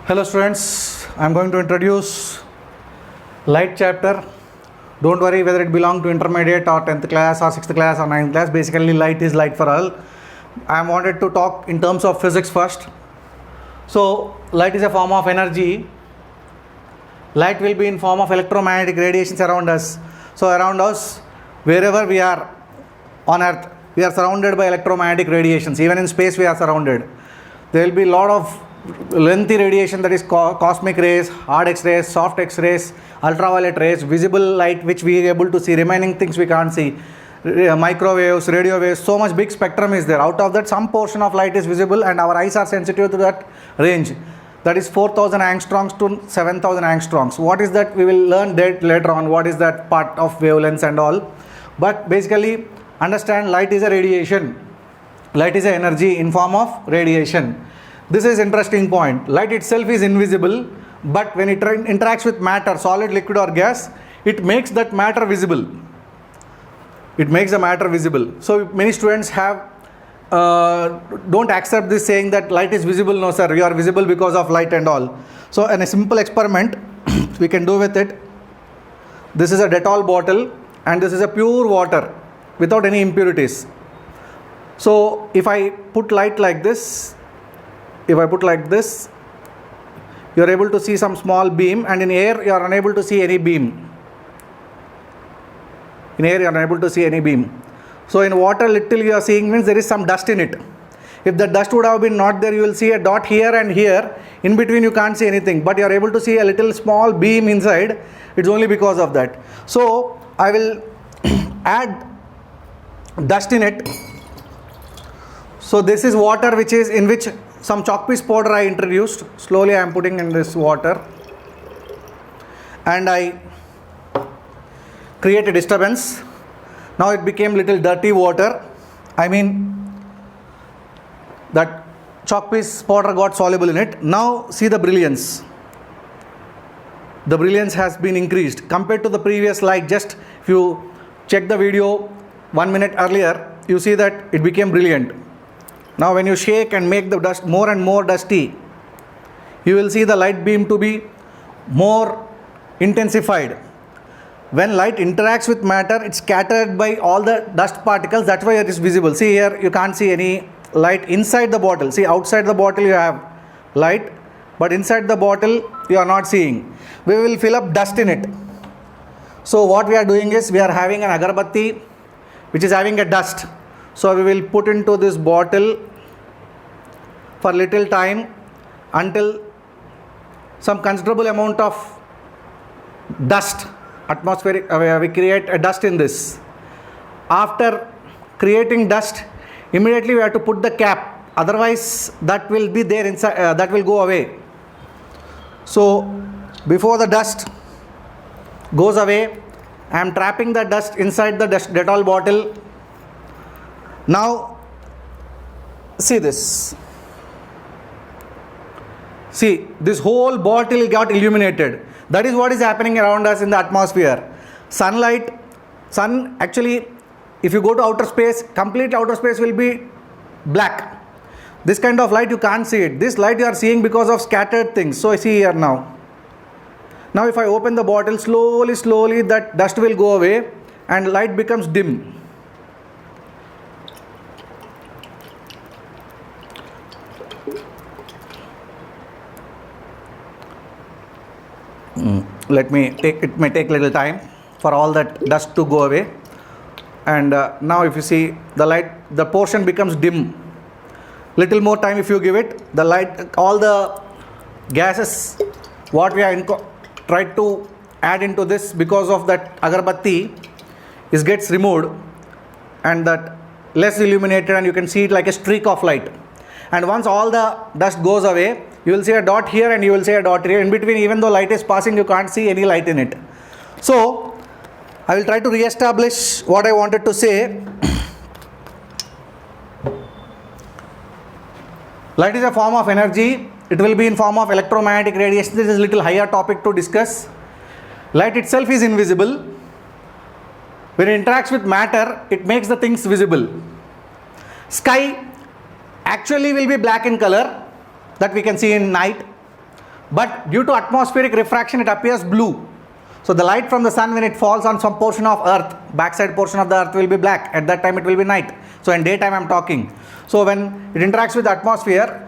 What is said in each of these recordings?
Hello students, I am going to introduce light chapter. Don't worry whether it belongs to intermediate or 10th class or 6th class or 9th class. Basically light is light for all. I wanted to talk in terms of physics first. So light is a form of energy. Light will be in form of electromagnetic radiations around us. So around us, wherever we are on earth, we are surrounded by electromagnetic radiations. Even in space we are surrounded. There will be a lot of lengthy radiation, that is cosmic rays, hard X-rays, soft X-rays, ultraviolet rays, visible light which we are able to see, remaining things we can't see, microwaves, radio waves, so much big spectrum is there. Out of that, some portion of light is visible and our eyes are sensitive to that range. That is 4000 angstroms to 7000 angstroms. What is that? We will learn that later on, what is that part of wavelengths and all. But basically, understand light is a radiation. Light is a energy in form of radiation. This is interesting point. Light itself is invisible, but when it interacts with matter, solid, liquid or gas, it makes that matter visible. It makes the matter visible. So many students have don't accept this saying that light is visible. No sir, you are visible because of light and all. So in a simple experiment we can do with it. This is a Dettol bottle and this is a pure water without any impurities. So if I put light like this, you are able to see some small beam, and in air you are unable to see any beam. In air you are unable to see any beam. So in water, little you are seeing means there is some dust in it. If the dust would have been not there, you will see a dot here and here. In between you can't see anything, but you are able to see a little small beam inside. It's only because of that. So I will add dust in it. So this is water which is in which some chalk piece powder I introduced. Slowly I am putting in this water and I create a disturbance. Now it became little dirty water. I mean that chalk piece powder got soluble in it. Now see the brilliance. The brilliance has been increased compared to the previous light. Just if you check the video 1 minute earlier, you see that it became brilliant. Now when you shake and make the dust more and more dusty, you will see the light beam to be more intensified. When light interacts with matter, it's scattered by all the dust particles. That's why it is visible. See here, you can't see any light inside the bottle. See, outside the bottle you have light, but inside the bottle you are not seeing. We will fill up dust in it. So what we are doing is, we are having an agarbatti which is having a dust. So we will put into this bottle for little time until some considerable amount of dust, atmospheric, we create a dust in this. After creating dust, immediately we have to put the cap, otherwise that will be there inside, that will go away. So before the dust goes away, I am trapping the dust inside the Dettol bottle. Now see this. See, this whole bottle got illuminated. That is what is happening around us in the atmosphere. Sunlight, sun actually, if you go to outer space, complete outer space will be black. This kind of light you can't see it. This light you are seeing because of scattered things. So I see here now. Now if I open the bottle, slowly that dust will go away and light becomes dim. It may take little time for all that dust to go away. And now if you see the light, the portion becomes dim. Little more time if you give it, the light, all the gases what we have tried to add into this because of that agarbatti gets removed, and that less illuminated, and you can see it like a streak of light. And once all the dust goes away, you will see a dot here and you will see a dot here. In between, even though light is passing, you can't see any light in it. So I will try to re-establish what I wanted to say. Light is a form of energy. It will be in form of electromagnetic radiation. This is a little higher topic to discuss. Light itself is invisible. When it interacts with matter, it makes the things visible. Sky actually will be black in color, that we can see in night. but due to atmospheric refraction it appears blue. So the light from the sun, when it falls on some portion of earth, backside portion of the earth will be black. At that time it will be night. So in daytime I am talking. So when it interacts with the atmosphere,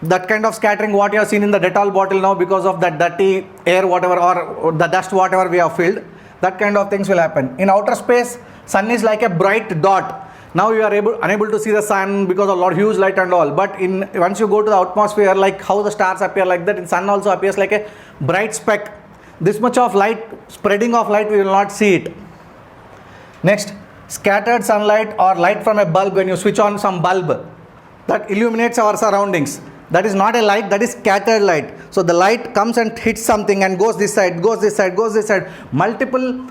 that kind of scattering what you have seen in the Dettol bottle now, because of that dirty air whatever, or the dust whatever we have filled, that kind of things will happen. In outer space, sun is like a bright dot. Now you are unable to see the sun because of a lot huge light and all. But once you go to the atmosphere, like how the stars appear like that, in sun also appears like a bright speck. This much of light, spreading of light, we will not see it. Next, scattered sunlight or light from a bulb. When you switch on some bulb, that illuminates our surroundings. That is not a light, that is scattered light. So the light comes and hits something and goes this side, goes this side, goes this side. Multiple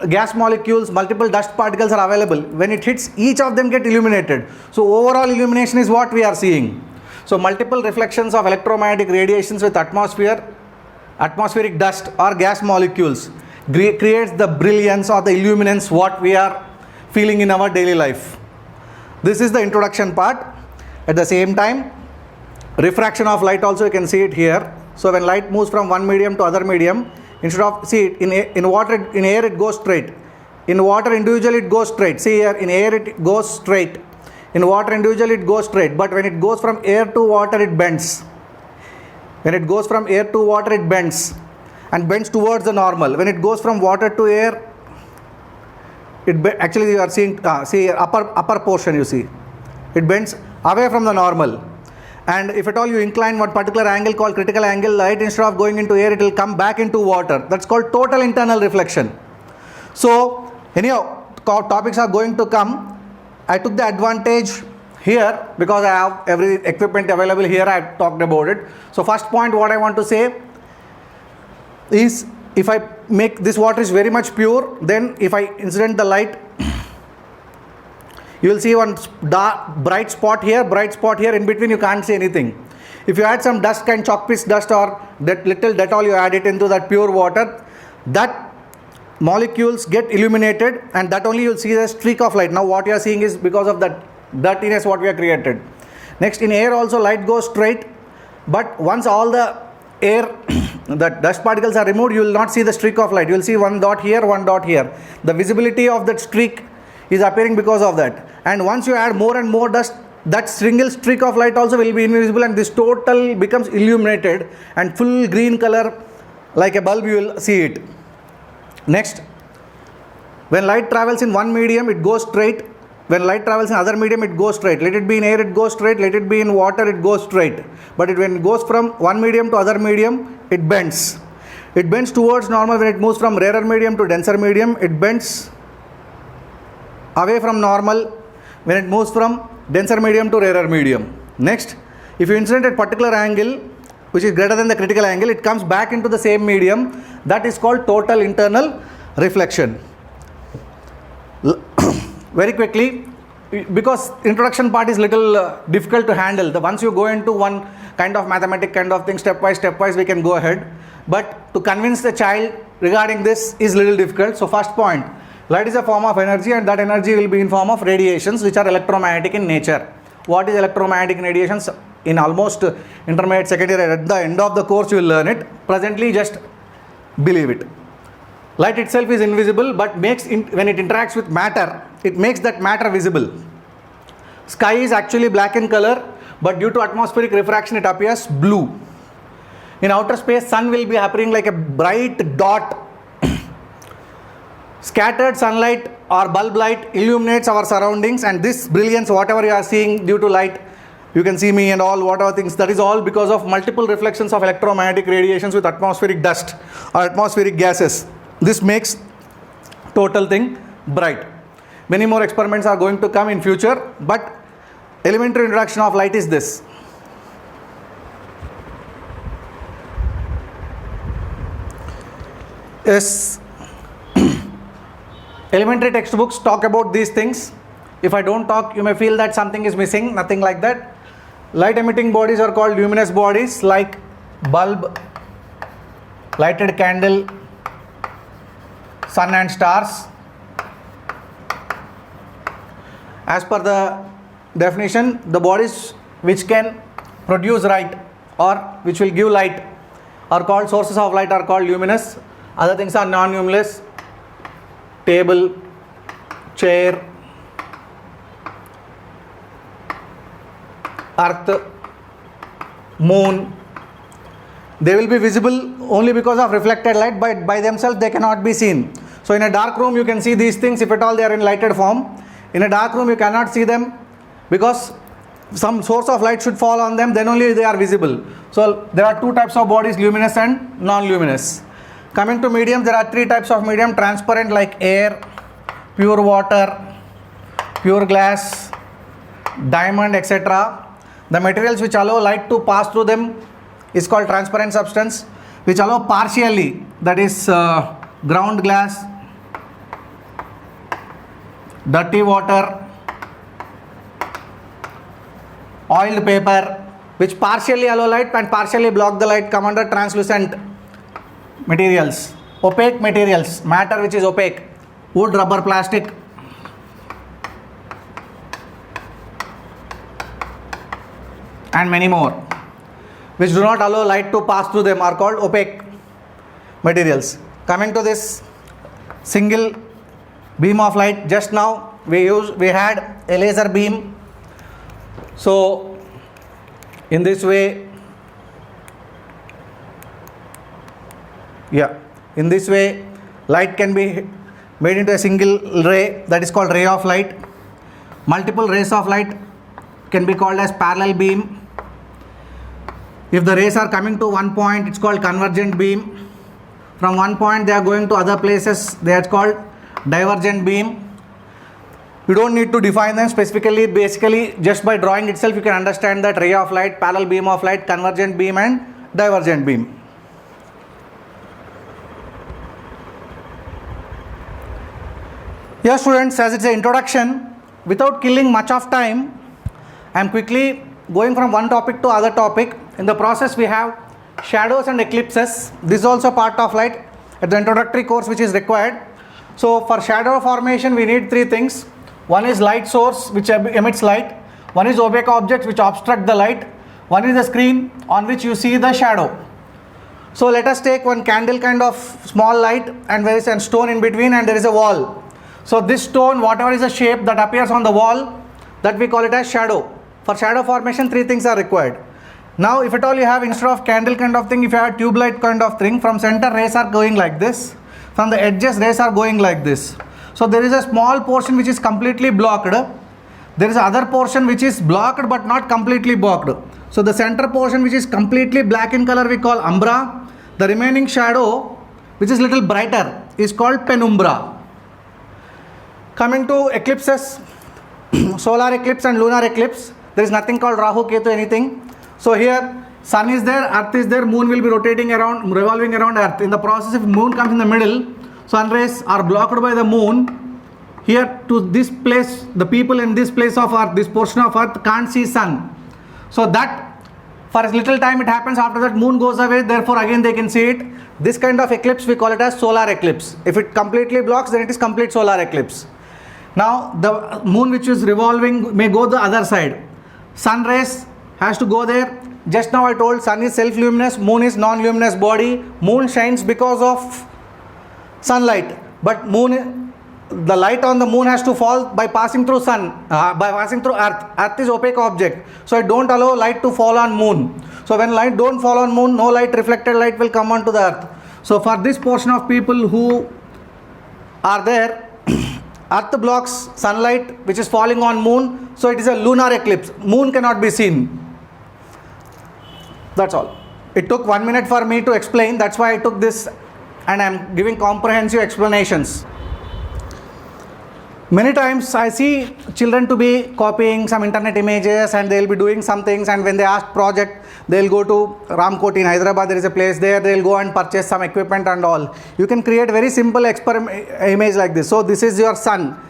gas molecules, multiple dust particles are available. When it hits, each of them get illuminated. So overall illumination is what we are seeing. So multiple reflections of electromagnetic radiations with atmospheric dust or gas molecules creates the brilliance or the illuminance what we are feeling in our daily life. This is the introduction part. At the same time, refraction of light also you can see it here. So when light moves from one medium to other medium, instead of, see it in water, in air it goes straight. In water individually it goes straight. See here, in air it goes straight. In water individually it goes straight. But when it goes from air to water it bends. When it goes from air to water it bends and bends towards the normal. When it goes from water to air, actually you are seeing, see here, upper portion you see. It bends away from the normal. And if at all you incline one particular angle called critical angle, light instead of going into air, it will come back into water. That's called total internal reflection. So anyhow, topics are going to come. I took the advantage here because I have every equipment available here. I have talked about it. So first point what I want to say is, if I make this water is very much pure, then if I incident the light, you will see one dark, bright spot here, in between you can't see anything. If you add some dust, kind chalk piece dust or that little Dettol, you add it into that pure water, that molecules get illuminated and that only you will see the streak of light. Now what you are seeing is because of that dirtiness what we have created. Next, in air also light goes straight, but once all the air, the dust particles are removed, you will not see the streak of light. You will see one dot here, one dot here. The visibility of that streak is appearing because of that. And once you add more and more dust, that single streak of light also will be invisible and this total becomes illuminated and full green color like a bulb you will see it. Next, when light travels in one medium it goes straight. When light travels in other medium it goes straight. Let it be in air it goes straight, let it be in water it goes straight. But when it goes from one medium to other medium it bends. It bends towards normal. When it moves from rarer medium to denser medium it bends away from normal when it moves from denser medium to rarer medium. Next, if you incident at particular angle which is greater than the critical angle, it comes back into the same medium. That is called total internal reflection. Very quickly, because introduction part is little difficult to handle. Once you go into one kind of mathematic kind of thing, step wise we can go ahead. But to convince the child regarding this is little difficult. So first point, light is a form of energy and that energy will be in form of radiations which are electromagnetic in nature. What is electromagnetic radiations? In almost intermediate second year, at the end of the course you will learn it. Presently just believe it. Light itself is invisible but when it interacts with matter, it makes that matter visible. Sky is actually black in color but due to atmospheric refraction it appears blue. In outer space, sun will be appearing like a bright dot. Scattered sunlight or bulb light illuminates our surroundings and this brilliance whatever you are seeing due to light, you can see me and all whatever things, that is all because of multiple reflections of electromagnetic radiations with atmospheric dust or atmospheric gases. This makes total thing bright. Many more experiments are going to come in future, but elementary introduction of light is this. Yes. Elementary textbooks talk about these things. If I don't talk, you may feel that something is missing. Nothing like that. Light emitting bodies are called luminous bodies, like bulb, lighted candle, sun and stars. As per the definition, the bodies which can produce light or which will give light are called sources of light, are called luminous. Other things are non-luminous. Table, chair, earth, moon. They will be visible only because of reflected light, but by themselves they cannot be seen. So in a dark room you can see these things if at all they are in lighted form. In a dark room you cannot see them because some source of light should fall on them, then only they are visible. So there are two types of bodies, luminous and non-luminous. Coming to medium, there are three types of medium: transparent like air, pure water, pure glass, diamond, etc. The materials which allow light to pass through them is called transparent substance, which allow partially, that is ground glass, dirty water, oiled paper, which partially allow light and partially block the light, come under translucent materials. Opaque materials, matter which is opaque, wood, rubber, plastic. And many more, which do not allow light to pass through them, are called opaque materials. Coming to this single beam of light, just now we had a laser beam. So in this way, light can be made into a single ray, that is called ray of light. Multiple rays of light can be called as parallel beam. If the rays are coming to one point, it's called convergent beam. From one point they are going to other places, they are called divergent beam. You don't need to define them specifically. Basically, just by drawing itself you can understand that ray of light, parallel beam of light, convergent beam and divergent beam. Yes students, as it's an introduction, without killing much of time, I am quickly going from one topic to other topic. In the process we have shadows and eclipses. This is also part of light at the introductory course which is required. So for shadow formation we need three things. One is light source which emits light. One is opaque objects which obstruct the light. One is the screen on which you see the shadow. So let us take one candle kind of small light, and there is a stone in between and there is a wall. So this stone, whatever is the shape that appears on the wall, that we call it as shadow. For shadow formation three things are required. Now if at all you have, instead of candle kind of thing, if you have tube light kind of thing, from center rays are going like this, from the edges rays are going like this. So there is a small portion which is completely blocked. There is other portion which is blocked but not completely blocked. So the center portion which is completely black in color we call umbra. The remaining shadow which is little brighter is called penumbra. Coming to eclipses, solar eclipse and lunar eclipse, there is nothing called Rahu, Ketu, anything. So here sun is there, earth is there, moon will be rotating around, revolving around earth. In the process, if moon comes in the middle, sun rays are blocked by the moon. Here to this place, the people in this place of earth, this portion of earth can't see sun. So that for a little time it happens, after that moon goes away, therefore again they can see it. This kind of eclipse we call it as solar eclipse. If it completely blocks, then it is complete solar eclipse. Now the moon which is revolving may go the other side. Sun rays has to go there. Just now I told sun is self-luminous, moon is non-luminous body. Moon shines because of sunlight, but the light on the moon has to fall by passing through sun, by passing through earth. Earth is opaque object, so I don't allow light to fall on moon. So when light don't fall on moon, no light, reflected light will come onto the earth. So for this portion of people who are there, earth blocks sunlight which is falling on moon, so it is a lunar eclipse. Moon cannot be seen. That's all. It took 1 minute for me to explain, that's why I took this and I am giving comprehensive explanations. Many times I see children to be copying some internet images and they will be doing some things, and when they ask project, they will go to Ramkot in Hyderabad, there is a place there, they will go and purchase some equipment and all. You can create very simple image like this. So this is your sun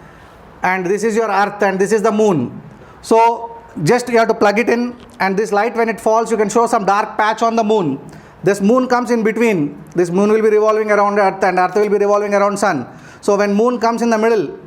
and this is your earth and this is the moon. So just you have to plug it in, and this light when it falls you can show some dark patch on the moon. This moon comes in between. This moon will be revolving around earth and earth will be revolving around sun. So when moon comes in the middle,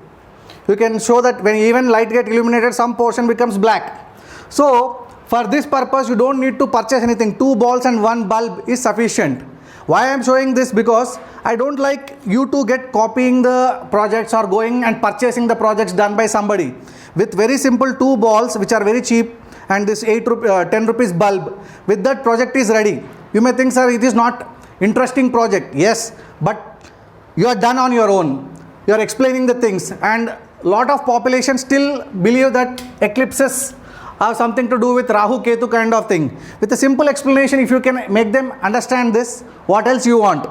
you can show that when even light gets illuminated, some portion becomes black. So For this purpose, you don't need to purchase anything. 2 balls and 1 bulb is sufficient. Why I am showing this? Because I don't like you to get copying the projects or going and purchasing the projects done by somebody. With very simple 2 balls, which are very cheap, and this 10 rupees bulb, with that project is ready. You may think, sir, it is not interesting project. Yes, but you are done on your own. You are explaining the things, and lot of population still believe that eclipses have something to do with Rahu Ketu kind of thing. With a simple explanation, if you can make them understand this, what else you want?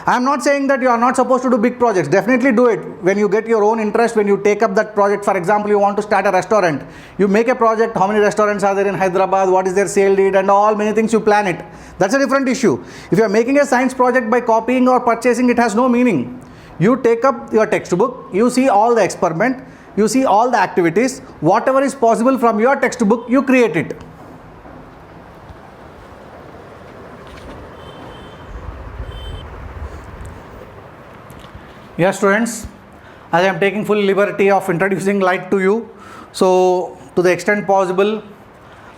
I am not saying that you are not supposed to do big projects. Definitely do it when you get your own interest, when you take up that project. For example, you want to start a restaurant. You make a project, how many restaurants are there in Hyderabad, what is their sale lead, and all many things, you plan it. That's a different issue. If you are making a science project by copying or purchasing, it has no meaning. You take up your textbook, you see all the experiment, you see all the activities, whatever is possible from your textbook, you create it. Yes, students, as I am taking full liberty of introducing light to you, so to the extent possible,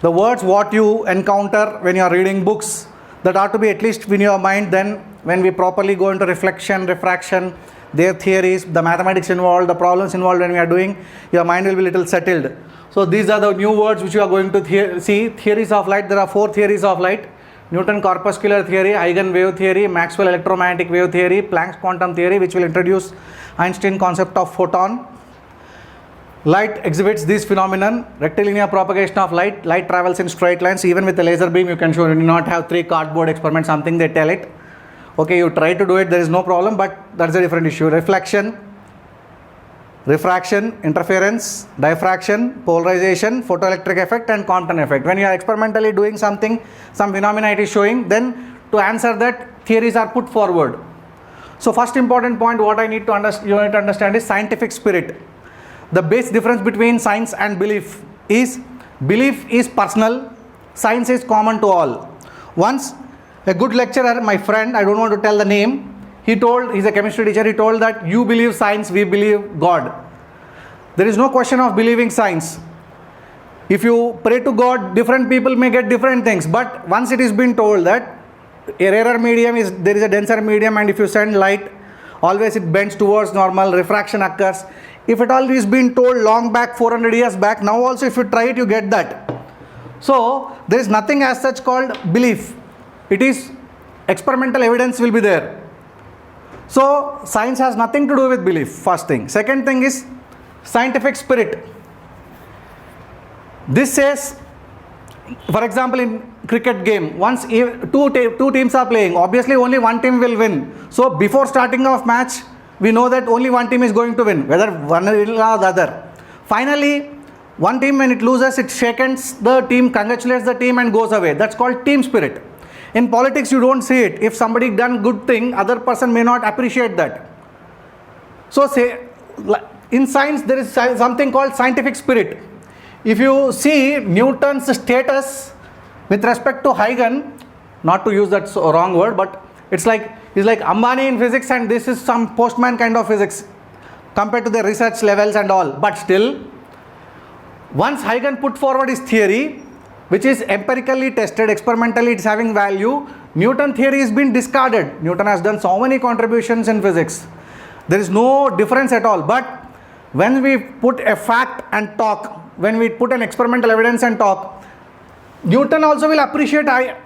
the words what you encounter when you are reading books, that ought to be at least in your mind. Then when we properly go into reflection, refraction, their theories, the mathematics involved, the problems involved when we are doing, your mind will be little settled. So these are the new words which you are going to see. Theories of light. There are 4 theories of light: Newton corpuscular theory, Eigen wave theory, Maxwell electromagnetic wave theory, Planck's quantum theory, which will introduce Einstein concept of photon. Light exhibits this phenomenon: rectilinear propagation of light. Light travels in straight lines. Even with a laser beam, you can show. You do not have 3 cardboard experiments, something they tell it. Okay, you try to do it, there is no problem, but that's a different issue. Reflection, refraction, interference, diffraction, polarization, photoelectric effect, and Compton effect. When you are experimentally doing something, some phenomena it is showing, then to answer that, theories are put forward. So first important point what I need to understand is scientific spirit. The base difference between science and belief is personal, science is common to all. Once a good lecturer, my friend, I don't want to tell the name, he's a chemistry teacher, he told that you believe science, we believe God. There is no question of believing science. If you pray to God, different people may get different things, but once it is been told that a rarer medium there is a denser medium, and if you send light, always it bends towards normal, refraction occurs. If it all is been told long back, 400 years back, now also if you try it, you get that. So there is nothing as such called belief. It is experimental evidence will be there. So science has nothing to do with belief, first thing. Second thing is scientific spirit. This says, for example, in cricket game, once two teams are playing, obviously only one team will win. So before starting of match, we know that only one team is going to win, whether one will or the other. Finally, one team, when it loses, it shakes the team, congratulates the team and goes away. That's called team spirit. In politics, you don't see it. If somebody done good thing, other person may not appreciate that. So say, in science, there is something called scientific spirit. If you see Newton's status with respect to Huygens, not to use that wrong word, but it's like, he's like Ambani in physics, and this is some postman kind of physics compared to the research levels and all. But still, once Huygens put forward his theory, which is empirically tested, experimentally it's having value, Newton theory has been discarded. Newton has done so many contributions in physics. There is no difference at all. But when we put a fact and talk, when we put an experimental evidence and talk, Newton also will appreciate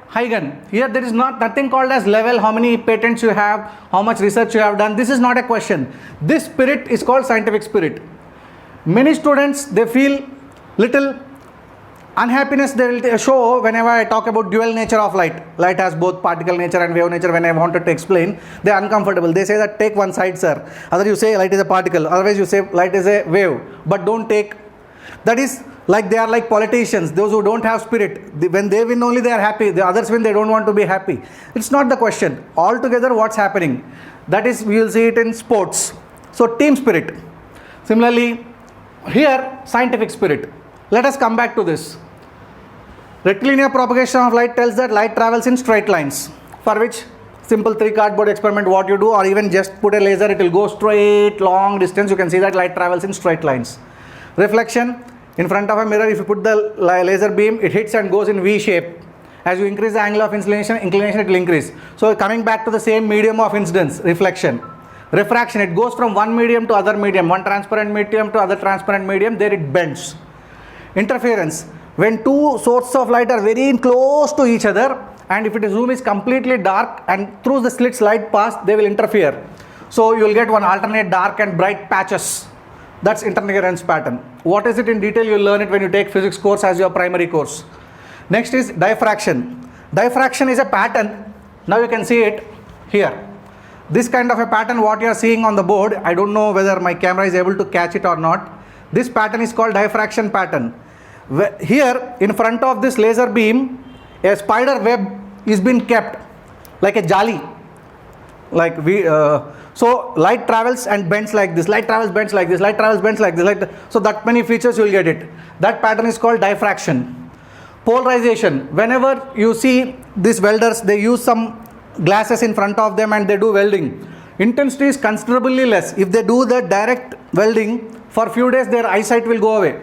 Huygens. Here there is nothing called as level, how many patents you have, how much research you have done. This is not a question. This spirit is called scientific spirit. Many students, they feel little unhappiness they will show whenever I talk about dual nature of light. Light has both particle nature and wave nature. When I wanted to explain, they are uncomfortable. They say that take one side, sir. Other you say light is a particle. Otherwise you say light is a wave. But don't take. That is like they are like politicians. Those who don't have spirit. When they win only they are happy. The others win, they don't want to be happy. It's not the question. Altogether what's happening. That is, we will see it in sports. So team spirit. Similarly, here scientific spirit. Let us come back to this. Rectilinear propagation of light tells that light travels in straight lines, for which simple 3 cardboard experiment what you do, or even just put a laser, it will go straight long distance. You can see that light travels in straight lines. Reflection, In front of a mirror, if you put the laser beam, it hits and goes in V shape. As you increase the angle of inclination it will increase. So coming back to the same medium of incidence, reflection. Refraction, it goes from one medium to other medium, one transparent medium to other transparent medium, there it bends. Interference, when two sources of light are very close to each other, and if the room is completely dark and through the slits light pass, they will interfere. So you will get one alternate dark and bright patches. That's interference pattern. What is it in detail? You will learn it when you take physics course as your primary course. Next is diffraction. Diffraction is a pattern. Now you can see it here. This kind of a pattern what you are seeing on the board, I don't know whether my camera is able to catch it or not. This pattern is called diffraction pattern. Here in front of this laser beam, a spider web is being kept like a jali. Like so light travels and bends like this, light travels, bends like this, light travels, bends like this. So that many features you will get it. That pattern is called diffraction. Polarization, whenever you see these welders, they use some glasses in front of them and they do welding. Intensity is considerably less. If they do the direct welding, for few days their eyesight will go away.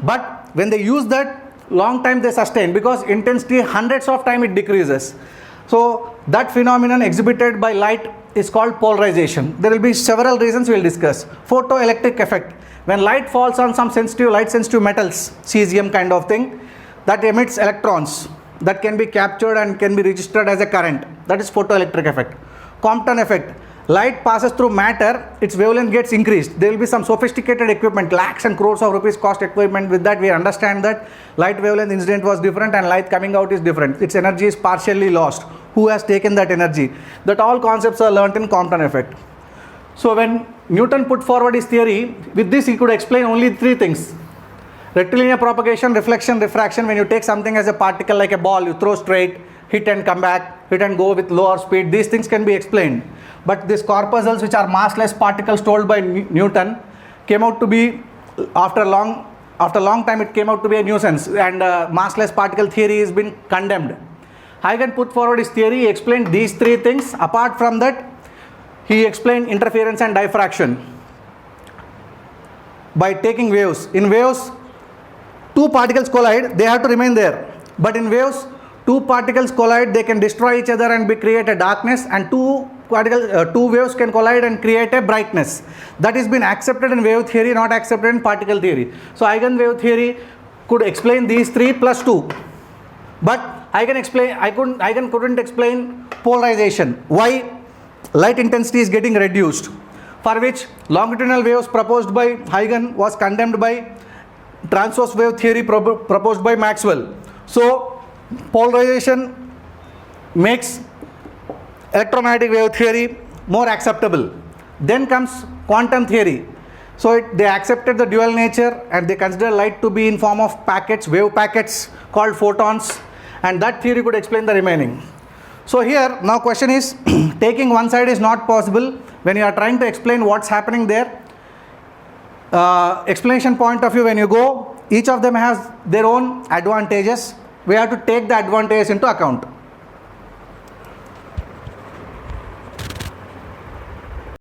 But when they use that, long time they sustain, because intensity hundreds of time it decreases. So that phenomenon exhibited by light is called polarization. There will be several reasons we will discuss. Photoelectric effect, when light falls on some light sensitive metals, cesium kind of thing, that emits electrons that can be captured and can be registered as a current. That is photoelectric effect. Compton effect, light passes through matter, its wavelength gets increased. There will be some sophisticated equipment, lakhs and crores of rupees cost equipment. With that we understand that light wavelength incident was different and light coming out is different. Its energy is partially lost. Who has taken that energy? That all concepts are learnt in Compton effect. So when Newton put forward his theory, with this he could explain only three things. Rectilinear propagation, reflection, refraction. When you take something as a particle like a ball, you throw straight, hit and come back, hit and go with lower speed. These things can be explained. But these corpuscles, which are massless particles told by Newton, came out to be, after a long time it came out to be a nuisance, and massless particle theory has been condemned. Huygens put forward his theory, he explained these three things. Apart from that, he explained interference and diffraction by taking waves. In waves, two particles collide, they have to remain there. But in waves, two particles collide, they can destroy each other and create a darkness, and two waves can collide and create a brightness. That has been accepted in wave theory, not accepted in particle theory. So Huygens wave theory could explain these three plus two. But Huygens couldn't explain polarization. Why light intensity is getting reduced, for which longitudinal waves proposed by Huygens was condemned by transverse wave theory proposed by Maxwell. So polarization makes electromagnetic wave theory more acceptable. Then comes quantum theory. So they accepted the dual nature and they consider light to be in form of packets, wave packets called photons, and that theory could explain the remaining. So here now question is, taking one side is not possible. When you are trying to explain what's happening there, explanation point of view, when you go, each of them has their own advantages. We have to take the advantages into account.